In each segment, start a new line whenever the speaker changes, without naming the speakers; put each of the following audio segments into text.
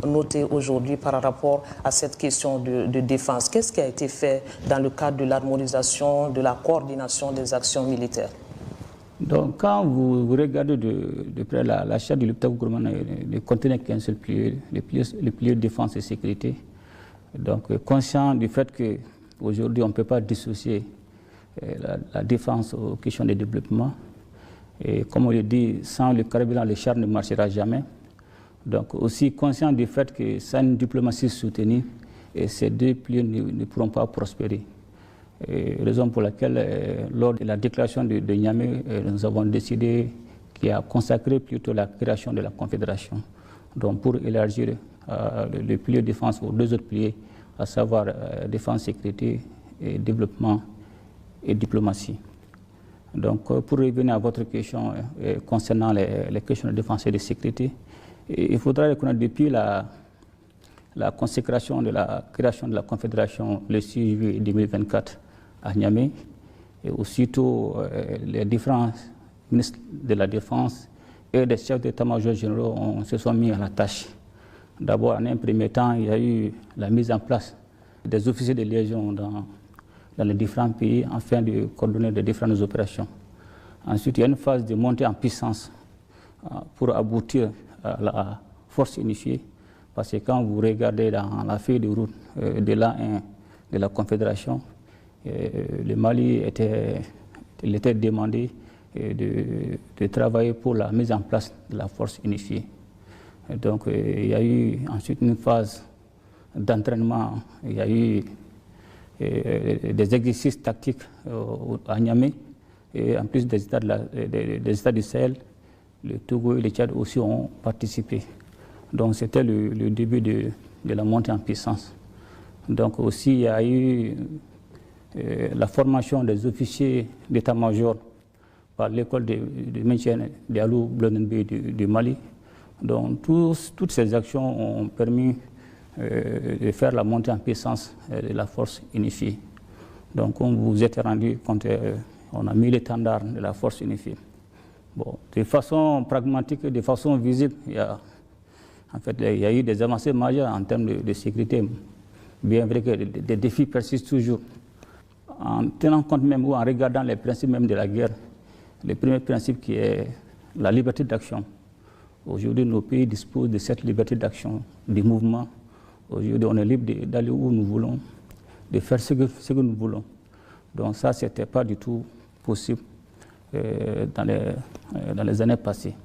noter aujourd'hui par rapport à cette question de défense? Qu'est-ce qui a été fait dans le cadre de l'harmonisation, de la coordination des actions militaires?
Donc, quand vous regardez de près la charte du Liptako Gourmand ne contenait qu'un seul pilier, le pilier défense et sécurité. Donc, conscient du fait qu'aujourd'hui, on ne peut pas dissocier la défense aux questions de développement. Et comme on le dit, sans le carburant, le char ne marchera jamais. Donc, aussi conscient du fait que sans une diplomatie soutenue, ces deux piliers ne pourront pas prospérer. Raison pour laquelle, lors de la déclaration de Niamey, nous avons décidé qu'il a consacré plutôt la création de la Confédération. Donc pour élargir le pilier de défense aux deux autres piliers, à savoir défense, sécurité, et développement et diplomatie. Donc pour revenir à votre question concernant les questions de défense et de sécurité, il faudra reconnaître depuis la consécration de la création de la Confédération le 6 juillet 2024 à Niamey, et aussitôt les différents ministres de la Défense et des chefs d'état-major généraux se sont mis à la tâche. D'abord, en un premier temps, il y a eu la mise en place des officiers de liaison dans les différents pays afin de coordonner les différentes opérations. Ensuite, il y a une phase de montée en puissance pour aboutir à la force unifiée. Parce que quand vous regardez dans la feuille de route de l'A1 de la Confédération, le Mali était demandé de travailler pour la mise en place de la force unifiée. Et donc il y a eu ensuite une phase d'entraînement, il y a eu des exercices tactiques à Niamey, et en plus des États du Sahel, le Togo et le Tchad aussi ont participé. Donc c'était le début de la montée en puissance. Donc aussi il y a eu la formation des officiers d'état-major par l'école de maintien de Alou Blonenbe du Mali. Donc toutes ces actions ont permis de faire la montée en puissance de la force unifiée. Donc comme vous êtes rendu compte, on a mis l'étendard de la force unifiée. Bon, de façon pragmatique, de façon visible, il y a eu des avancées majeures en termes de sécurité, bien vrai que des défis persistent toujours. En tenant compte même ou en regardant les principes même de la guerre, le premier principe qui est la liberté d'action. Aujourd'hui, nos pays disposent de cette liberté d'action, de mouvement. Aujourd'hui, on est libre d'aller où nous voulons, de faire ce que nous voulons. Donc ça, ce n'était pas du tout possible dans les années passées.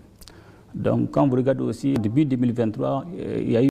Donc quand vous regardez aussi, depuis 2023, il y a eu